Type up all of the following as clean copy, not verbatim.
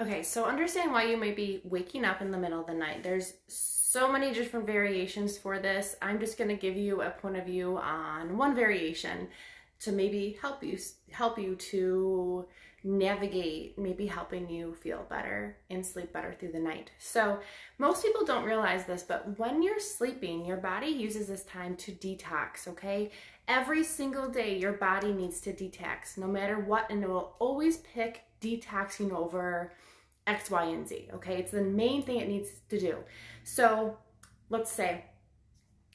Okay, so understand why you might be waking up in the middle of the night. There's so many different variations for this. I'm just going to give you a point of view on one variation to maybe help you to navigate, maybe helping you feel better and sleep better through the night. So, most people don't realize this, but when you're sleeping, your body uses this time to detox, okay? Every single day your body needs to detox no matter what, and it will always pick detoxing over X, Y, and Z, okay? It's the main thing it needs to do. So let's say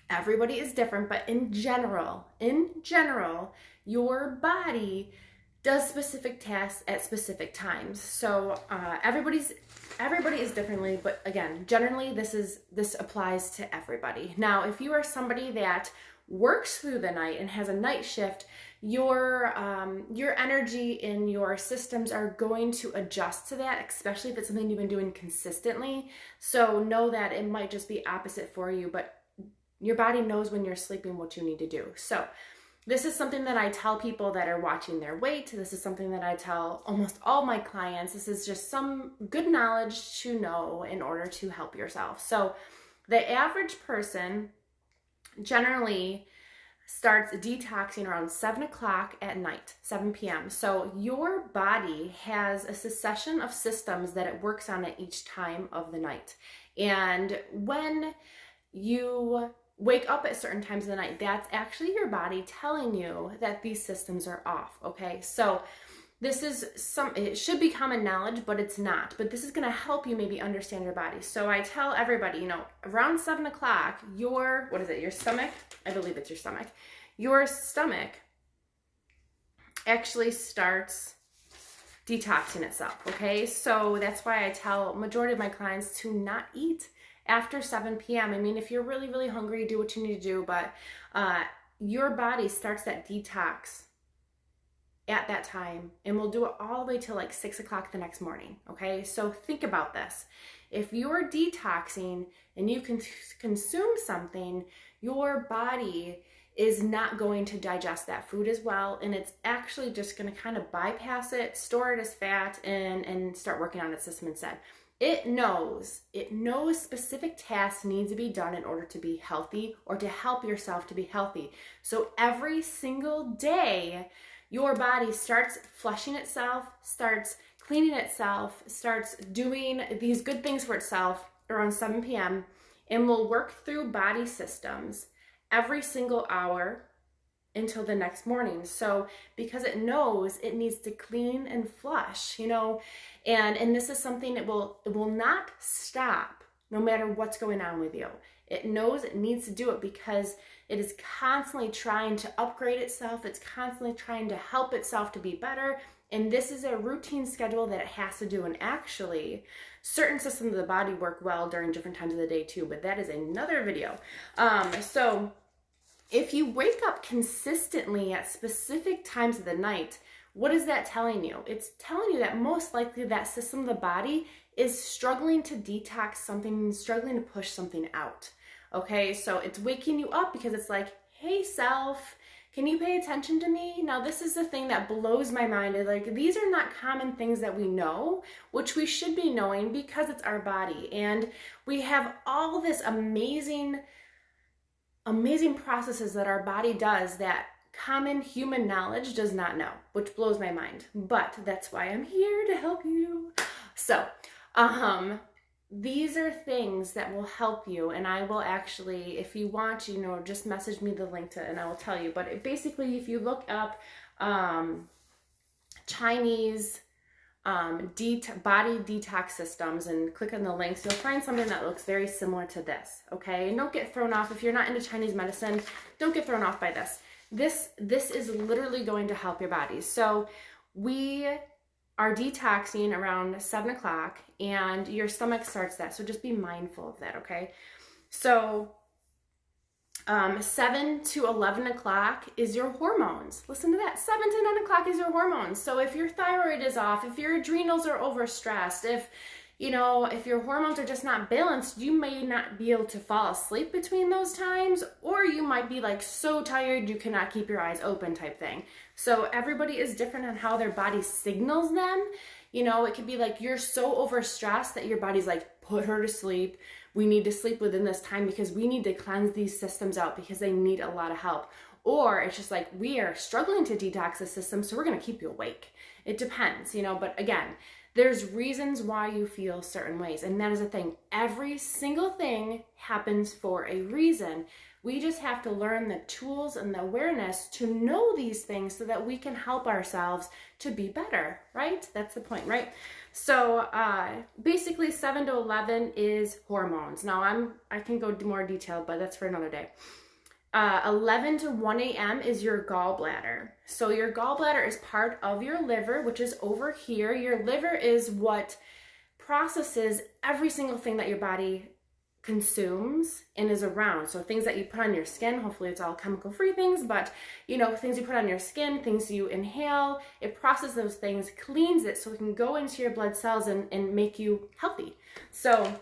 everybody is different, but in general, your body does specific tasks at specific times. So everybody is differently, but again, generally this applies to everybody. Now, if you are somebody that works through the night and has a night shift, your energy in your systems are going to adjust to that, especially if it's something you've been doing consistently. So know that it might just be opposite for you, but your body knows when you're sleeping what you need to do. So this is something that I tell people that are watching their weight. This is something that I tell almost all my clients. This is just some good knowledge to know in order to help yourself. So the average person generally starts detoxing around 7 o'clock at night, 7 p.m. So your body has a succession of systems that it works on at each time of the night. And when you wake up at certain times of the night, that's actually your body telling you that these systems are off, okay? So this is it should be common knowledge, but it's not. But this is going to help you maybe understand your body. So I tell everybody, around 7 o'clock, your stomach? I believe it's your stomach. Your stomach actually starts detoxing itself, okay? So that's why I tell majority of my clients to not eat after 7 p.m. I mean, if you're really, really hungry, do what you need to do, but your body starts that detox at that time, and we'll do it all the way till like 6 o'clock the next morning, okay? So think about this. If you're detoxing and you can consume something, your body is not going to digest that food as well, and it's actually just going to kind of bypass it, store it as fat, and start working on its system instead. It knows specific tasks need to be done in order to be healthy or to help yourself to be healthy. So every single day, your body starts flushing itself, starts cleaning itself, starts doing these good things for itself around 7 p.m. and will work through body systems every single hour until the next morning. So because it knows it needs to clean and flush, and this is something it will not stop no matter what's going on with you. It knows it needs to do it because it is constantly trying to upgrade itself. It's constantly trying to help itself to be better. And this is a routine schedule that it has to do. And actually, certain systems of the body work well during different times of the day too, but that is another video. So if you wake up consistently at specific times of the night, what is that telling you? It's telling you that most likely that system of the body is struggling to detox something, struggling to push something out. Okay, so it's waking you up because it's like, hey self, can you pay attention to me? Now this is the thing that blows my mind. Like, these are not common things that we know, which we should be knowing because it's our body. And we have all this amazing processes that our body does that common human knowledge does not know, which blows my mind. But that's why I'm here to help you. So, these are things that will help you, and I will actually, if you want, just message me the link to it and I will tell you. But basically, if you look up Chinese body detox systems and click on the links, you'll find something that looks very similar to this, okay? And don't get thrown off. If you're not into Chinese medicine, don't get thrown off by this. This is literally going to help your body. So we are detoxing around 7 o'clock and your stomach starts that. So just be mindful of that, okay? So 7 to 11 o'clock is your hormones. Listen to that. 7 to 9 o'clock is your hormones. So if your thyroid is off, if your adrenals are overstressed, if your hormones are just not balanced, you may not be able to fall asleep between those times, or you might be like so tired you cannot keep your eyes open type thing. So everybody is different on how their body signals them. You know, it could be like you're so overstressed that your body's like, put her to sleep. We need to sleep within this time because we need to cleanse these systems out because they need a lot of help. Or it's just like, we are struggling to detox the system, so we're going to keep you awake. It depends, you know, but again, there's reasons why you feel certain ways. And that is the thing. Every single thing happens for a reason. We just have to learn the tools and the awareness to know these things so that we can help ourselves to be better, right? That's the point, right? So basically 7 to 11 is hormones. Now I can go into more detail, but that's for another day. 11 to 1 a.m. is your gallbladder. So your gallbladder is part of your liver, which is over here. Your liver is what processes every single thing that your body consumes and is around. So things that you put on your skin, hopefully it's all chemical free things, but you know, things you put on your skin, things you inhale, it processes those things, cleans it so it can go into your blood cells and make you healthy. So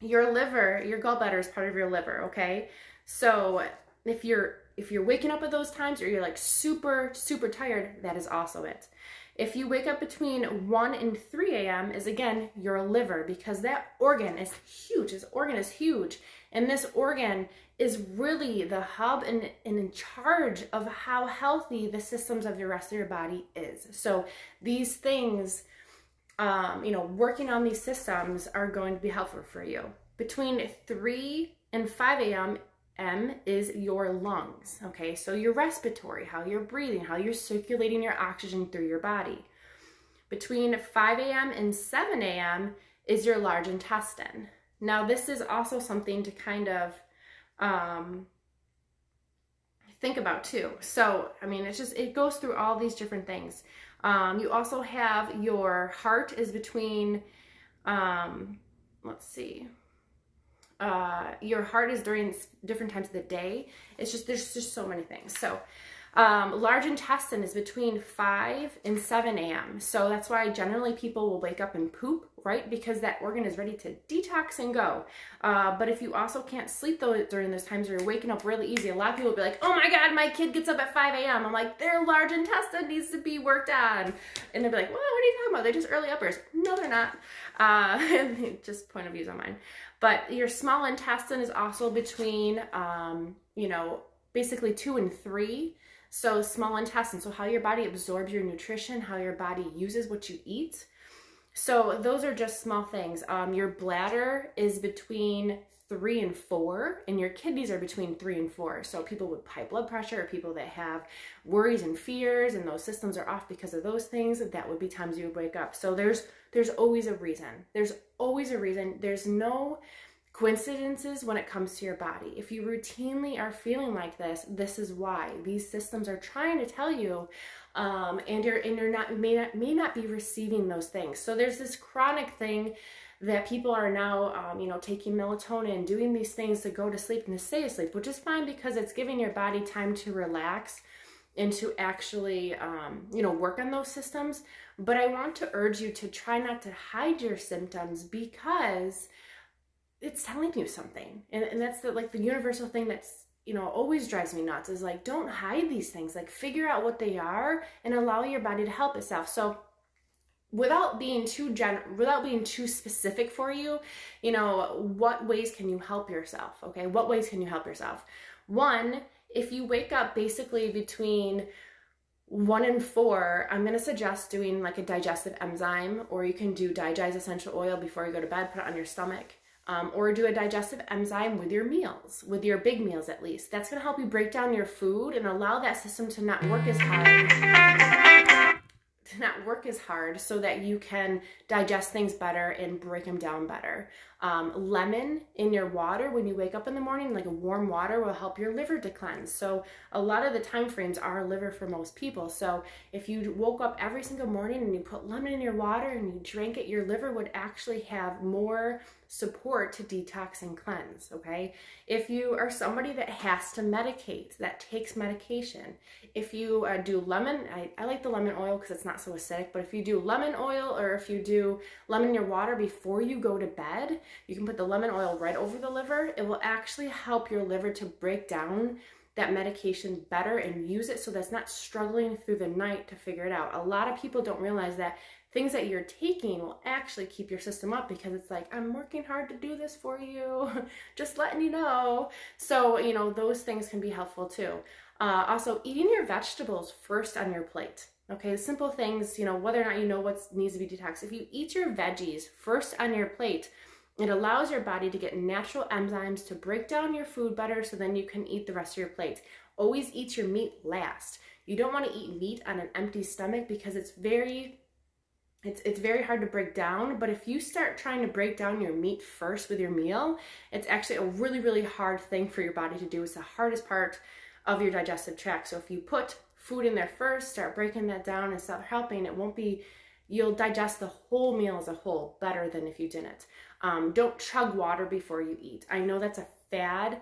your liver, your gallbladder is part of your liver, okay? So if you're waking up at those times or you're like super tired, that is also it. If you wake up between 1 and 3 a.m. is again your liver, because that organ is huge. This organ is huge. And this organ is really the hub and in charge of how healthy the systems of the rest of your body is. So these things, you know, working on these systems are going to be helpful for you. Between 3 and 5 a.m. is your lungs, okay? So your respiratory, how you're breathing, how you're circulating your oxygen through your body. Between 5 a.m. and 7 a.m. is your large intestine. Now, this is also something to kind of think about too. So, I mean, it goes through all these different things. You also have your heart is between, let's see, your heart is during different times of the day. It's just, there's just so many things. So large intestine is between 5 and 7 a.m. So that's why generally people will wake up and poop, right? Because that organ is ready to detox and go. But if you also can't sleep during those times or you're waking up really easy, a lot of people will be like, oh my God, my kid gets up at 5 a.m. I'm like, their large intestine needs to be worked on. And they'll be like, well, what are you talking about? They're just early uppers. No, they're not. Just point of views on mine. But your small intestine is also between, you know, basically 2 and 3. So small intestine, so how your body absorbs your nutrition, how your body uses what you eat. So those are just small things. Your bladder is between 3 and 4, and your kidneys are between 3 and 4. So people with high blood pressure or people that have worries and fears and those systems are off because of those things, that would be times you would wake up. So there's always a reason. There's always a reason. There's no coincidences when it comes to your body. If you routinely are feeling like this is why. These systems are trying to tell you, and you're not may not be receiving those things. So there's this chronic thing that people are now, you know, taking melatonin, doing these things to go to sleep and to stay asleep, which is fine because it's giving your body time to relax and to actually, you know, work on those systems. But I want to urge you to try not to hide your symptoms because it's telling you something. And that's the universal thing that's, you know, always drives me nuts is like, don't hide these things, like figure out what they are and allow your body to help itself. So without being too specific for you, you know, what ways can you help yourself? Okay. What ways can you help yourself? One, if you wake up basically between 1 and 4, I'm going to suggest doing like a digestive enzyme, or you can do Digize essential oil before you go to bed, put it on your stomach. Or do a digestive enzyme with your meals, with your big meals at least. That's going to help you break down your food and allow that system to not work as hard, so that you can digest things better and break them down better. Lemon in your water when you wake up in the morning, like a warm water, will help your liver to cleanse. So a lot of the time frames are liver for most people. So if you woke up every single morning and you put lemon in your water and you drank it, your liver would actually have more support to detox and cleanse, okay? If you are somebody that has to medicate, that takes medication, if you do lemon, I like the lemon oil because it's not so acidic, but if you do lemon oil or if you do lemon in your water before you go to bed, you can put the lemon oil right over the liver. It will actually help your liver to break down that medication better and use it so that's not struggling through the night to figure it out. A lot of people don't realize that things that you're taking will actually keep your system up, because it's like, I'm working hard to do this for you, just letting you know. So, you know, those things can be helpful too. Also, eating your vegetables first on your plate. Okay, simple things, you know, whether or not you know what needs to be detoxed. If you eat your veggies first on your plate, it allows your body to get natural enzymes to break down your food better, so then you can eat the rest of your plate. Always eat your meat last. You don't want to eat meat on an empty stomach, because it's very hard to break down. But if you start trying to break down your meat first with your meal, it's actually a really, really hard thing for your body to do. It's the hardest part of your digestive tract. So if you put food in there first, start breaking that down and start helping, you'll digest the whole meal as a whole better than if you didn't. Don't chug water before you eat. I know that's a fad.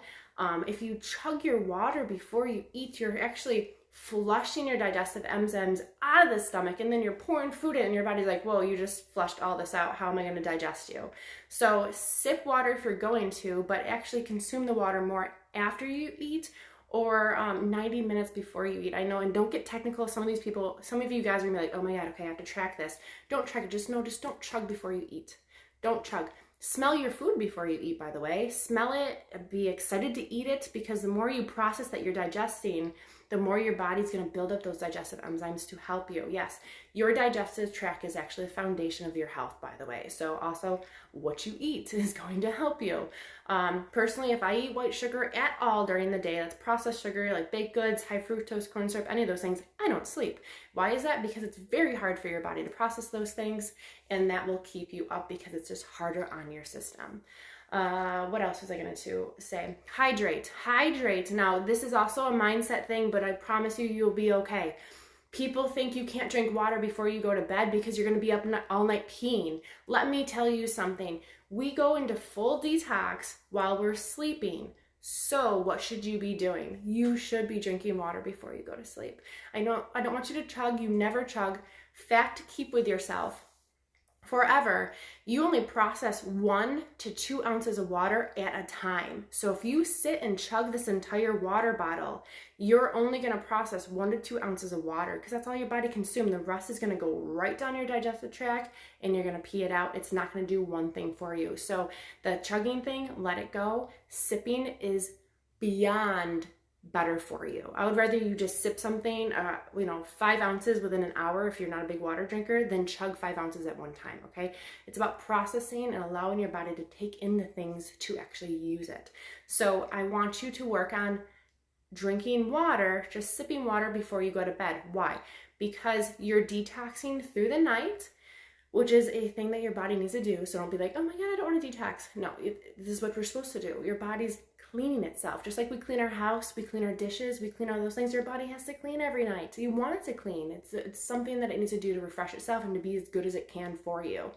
If you chug your water before you eat, you're actually flushing your digestive enzymes out of the stomach, and then you're pouring food in and your body's like, whoa, you just flushed all this out. How am I going to digest you? So sip water if you're going to, but actually consume the water more after you eat, or 90 minutes before you eat. I know, and don't get technical. Some of you guys are gonna be like, oh my God, okay, I have to track this. Don't track it, just don't chug before you eat. Don't chug. Smell your food before you eat, by the way. Smell it, be excited to eat it, because the more you process that you're digesting, the more your body's gonna build up those digestive enzymes to help you. Yes, your digestive tract is actually the foundation of your health, by the way. So also what you eat is going to help you. Personally, if I eat white sugar at all during the day, that's processed sugar, like baked goods, high fructose corn syrup, any of those things, I don't sleep. Why is that? Because it's very hard for your body to process those things, and that will keep you up because it's just harder on your system. What else was I going to say? Hydrate. Now, this is also a mindset thing, but I promise you, you'll be okay. People think you can't drink water before you go to bed because you're going to be up all night peeing. Let me tell you something. We go into full detox while we're sleeping. So what should you be doing? You should be drinking water before you go to sleep. I don't want you to chug. You never chug. Fact to keep with yourself. Forever, you only process 1 to 2 ounces of water at a time. So if you sit and chug this entire water bottle, you're only going to process 1 to 2 ounces of water, because that's all your body consumes. The rest is going to go right down your digestive tract, and you're going to pee it out. It's not going to do one thing for you. So the chugging thing, let it go. Sipping is beyond better for you. I would rather you just sip something, 5 ounces within an hour if you're not a big water drinker, than chug 5 ounces at one time, okay? It's about processing and allowing your body to take in the things to actually use it. So I want you to work on drinking water, just sipping water before you go to bed. Why? Because you're detoxing through the night, which is a thing that your body needs to do. So don't be like, oh my God, I don't want to detox. No, this is what we're supposed to do. Your body's cleaning itself. Just like we clean our house, we clean our dishes, we clean all those things, your body has to clean every night. You want it to clean. It's something that it needs to do to refresh itself and to be as good as it can for you.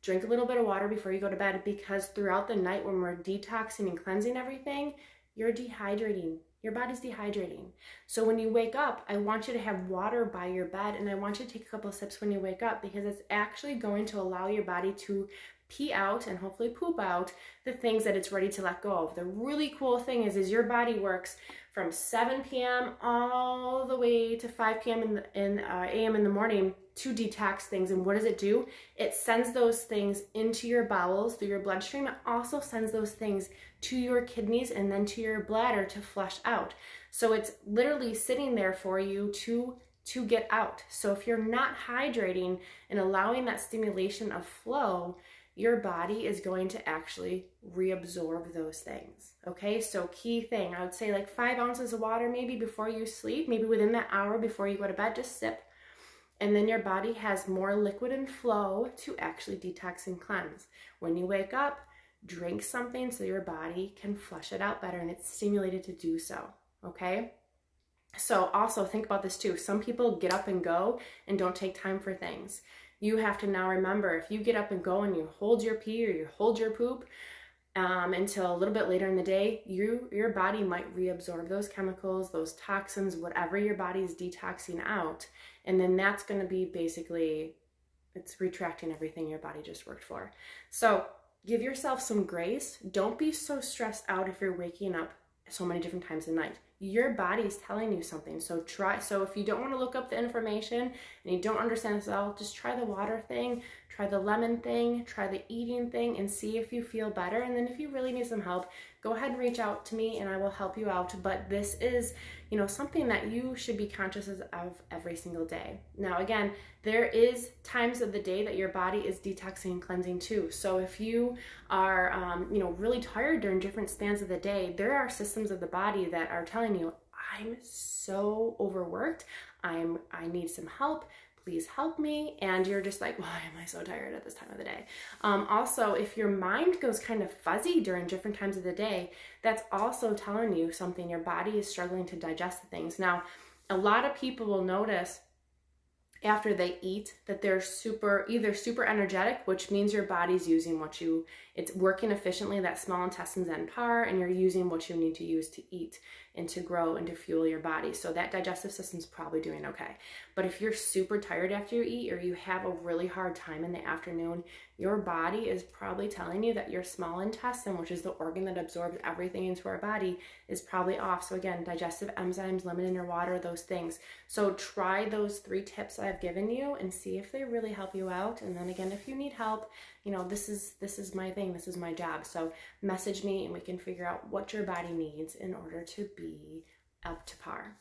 Drink a little bit of water before you go to bed, because throughout the night when we're detoxing and cleansing everything, you're dehydrating. Your body's dehydrating. So when you wake up, I want you to have water by your bed, and I want you to take a couple of sips when you wake up, because it's actually going to allow your body to pee out and hopefully poop out the things that it's ready to let go of. The really cool thing is your body works from 7 p.m. all the way to 5 p.m. a.m. in the morning to detox things. And what does it do? It sends those things into your bowels through your bloodstream. It also sends those things to your kidneys and then to your bladder to flush out. So it's literally sitting there for you to get out. So if you're not hydrating and allowing that stimulation of flow, your body is going to actually reabsorb those things. Okay, so key thing, I would say like 5 ounces of water maybe before you sleep, maybe within that hour before you go to bed, just sip. And then your body has more liquid and flow to actually detox and cleanse. When you wake up, drink something so your body can flush it out better, and it's stimulated to do so. Okay? So also think about this too. Some people get up and go and don't take time for things. You have to now remember, if you get up and go and you hold your pee or you hold your poop until a little bit later in the day, your body might reabsorb those chemicals, those toxins, whatever your body is detoxing out. And then that's going to be basically, it's retracting everything your body just worked for. So give yourself some grace. Don't be so stressed out if you're waking up so many different times a night. your body's telling you something. So if you don't want to look up the information and you don't understand this at all, just try the water thing, try the lemon thing, try the eating thing, and see if you feel better. And then if you really need some help, go ahead and reach out to me and I will help you out. But this is, something that you should be conscious of every single day. Now, again, there is times of the day that your body is detoxing and cleansing too. So if you are, really tired during different spans of the day, there are systems of the body that are telling you, I'm so overworked, I need some help, please help me. And you're just like, why am I so tired at this time of the day? Also, if your mind goes kind of fuzzy during different times of the day, that's also telling you something. Your body is struggling to digest the things. Now, a lot of people will notice after they eat that they're either super energetic, which means your body's using it's working efficiently, that small intestine's on par, and you're using what you need to use to eat and to grow and to fuel your body. So that digestive system's probably doing okay. But if you're super tired after you eat, or you have a really hard time in the afternoon, your body is probably telling you that your small intestine, which is the organ that absorbs everything into our body, is probably off. So again, digestive enzymes, lemon in your water, those things. So try those 3 tips I've given you and see if they really help you out. And then again, if you need help, this is my thing, this is my job. So message me and we can figure out what your body needs in order to be up to par.